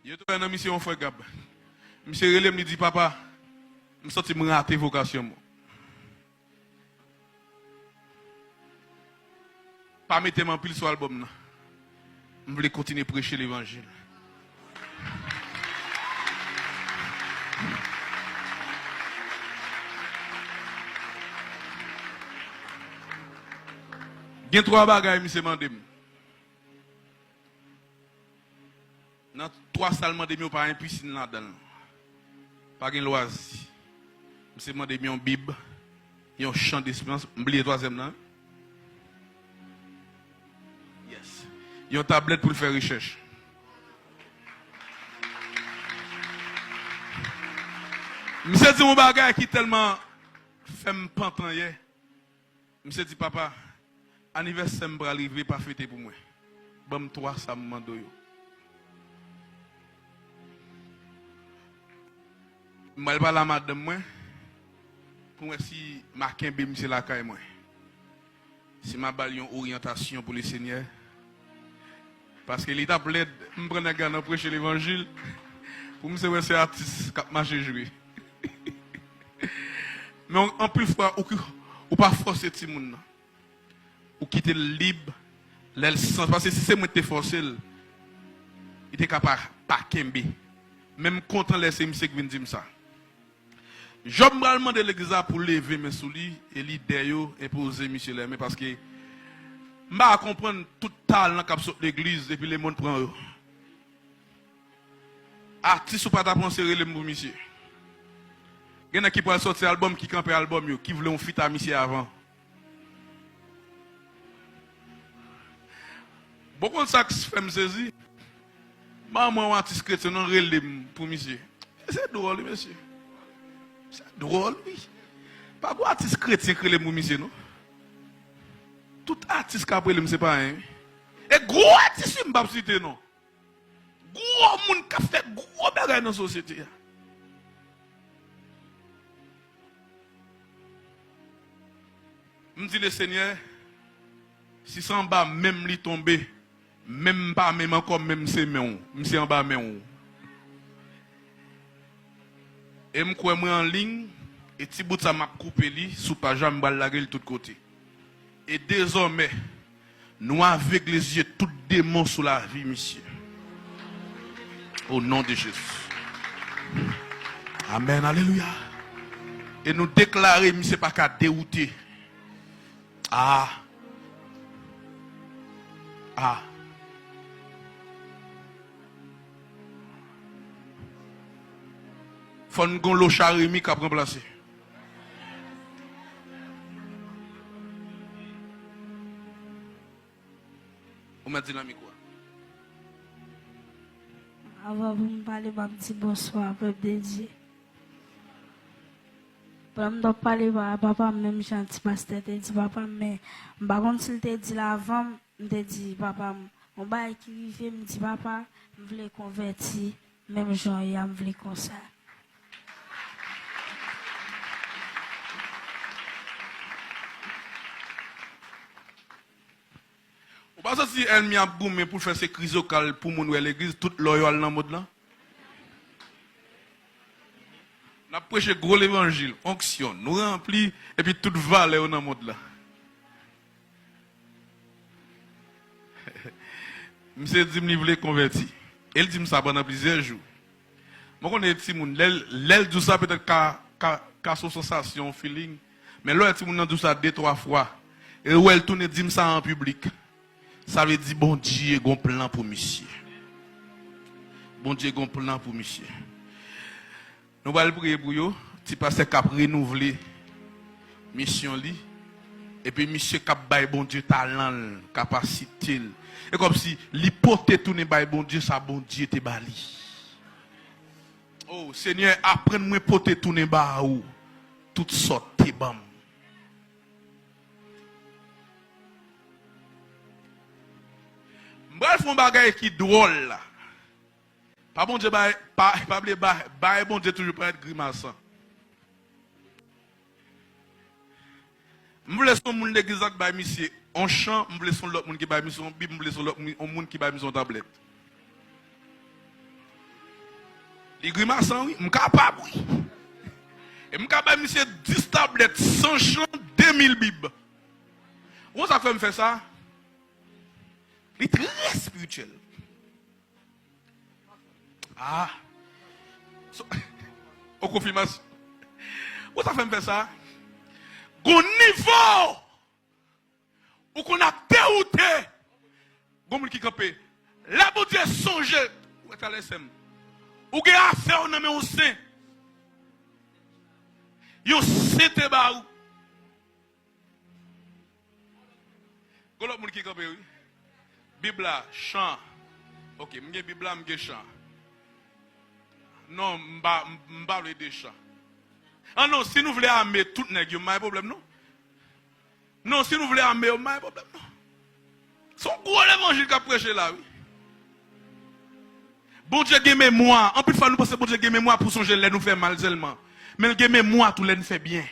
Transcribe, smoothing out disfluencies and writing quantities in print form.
Je suis dans mission frère Gab. Monsieur Relé me dit papa, je sens que je raté vocation. Pas mettre mon pile sur l'album. Je voulais continuer à prêcher l'évangile. Il y a 3 bagages, monsieur Mandem. Dans 3 salles, Mandem, il n'y a pas une piscine là-dedans. Pas de loisir. Monsieur Mandem, il y a une Bible, il y a un champ d'espérance. Oubliez le 3e là. Yes. Il y a une tablette pour faire recherche. Monsieur dit mon bagage qui tellement fait me pantan hier. Monsieur dit papa, anniversaire me arriver pas fêter pour moi. Bam 3 ça me mando yo. Mal pas la madame moi. Pour moi si ma kembe monsieur la caille moi. Si ma balion orientation pour le Seigneur. Parce que l'état plaide me prendre garde prêcher l'évangile. Pour me c'est artiste qui marcher jouer. Mais en plus fois ou pas forcer tout le monde. Ou quitter libre l'aile sens parce que si c'est moi qui forcé il était capable pas kembe. Même content laisser monsieur qui vient dire ça. Job m'a demandé l'église pour lever mes souliers et l'idée imposer monsieur mais parce que m'a comprendre tout talent qui sur l'église et puis les monde prend eux. Artiste ou pas d'apprendre serrer les mots monsieur. Il y en a qui pourraient sortir album, qui campent album, qui voulaient un fit à monsieur avant. Beaucoup de ça qui se fait me saisir. Moi, un artiste chrétien, non, relais pour monsieur. C'est drôle, monsieur. C'est drôle, oui. Pas un artiste chrétien qui relais pour monsieur, non? Tout artiste qui a pris, c'est pas un. Et gros artiste, je ne vais pas citer, non? Gros monde qui a fait gros bagages dans la société. Me dit le Seigneur, si c'est en bas, même lui tomber, même pas, même encore, même c'est mais c'est en bas, mais et me crois moi en ligne, et petit bout ça m'a coupé lui, sous page, je me la gueule de tous côtés. Et désormais, nous avec les yeux, tout démon sous la vie, monsieur. Au nom de Jésus. Amen, alléluia. Et nous déclarer, monsieur, pas qu'à dérouter. Ah. Faut nous gon l'eau charimi qui a remplacé. On m'a dit la quoi? Avant de me parler, je me dis bonsoir, peuple de Dieu. Pour me parler, papa, même gentil pasteur, te dit papa, mais par contre, s'il te dit là avant, te dit papa, on va écrire, me dit papa, je voulais convertir, même Jean, il me voulait comme ça. Parce que si elle m'a boumé pour faire ces crises locales pour mon l'église, toute loyale dans le mode là. Nous avons prêché gros l'évangile, onction, nous remplis, et puis toute valeur dans le mode là. Monsieur dit qu'il voulait convertir. Elle dit ça pendant plusieurs jours. Moi, je connais petit monde, l'aile dit ça peut-être qu'à son sensation, feeling, mais là, petit monde dit ça 2-3 fois. Et où elle tourne dit ça en public. Ça veut dire, bon Dieu, il y a un plan pour monsieur. Bon Dieu, il y a un plan pour monsieur. Nous allons prier pour vous. Si pasteur cap renouveler mission li. Et puis monsieur cap bail bon Dieu talent, capacité. Et comme si l'hypothèse tourner bail bon Dieu, ça bon Dieu te bali. Oh Seigneur, apprends-moi poter tourner ba ou toutes sortes te bam. M'bral font bagay qui drôle là. Pas bon Dieu pas bon Dieu toujours pas être grimaçant. M'voulais son monde l'église qui ba monsieur on chant, m'voulais son l'autre monde qui ba monsieur on bible, m'voulais son l'autre monde qui ba monsieur tablette. Il grimace, oui. Je suis capable, oui. Et je suis capable, monsieur, 10 tablettes, 100 chants, 2000 bibles. Où ça fait me faire ça? Il est très spirituel. Ah. Au confirmation. Où ça fait me faire ça? Au niveau où qu'on a dérouté. Comme qui campé. Là, bon Dieu, songe. Où est-ce que ou gen affaire on nan un saint. Yo saint te ba ou. Golop moun ki kampe oui. Bible chant. OK, m'gen Bible m'gen chant. Non, m'ba le de chant. Ah non, si nous voulons armer tout nèg yo, pas problème non. Non, si nous voulons armer, pas problème non. Son gros l'évangile qu'a prêché là oui. Bon Dieu gagne mémoire. En plus fois nous pensons bon Dieu gagne mémoire pour songer les nous faire mal seulement. Mais il gagne mémoire tout les nous fait bien.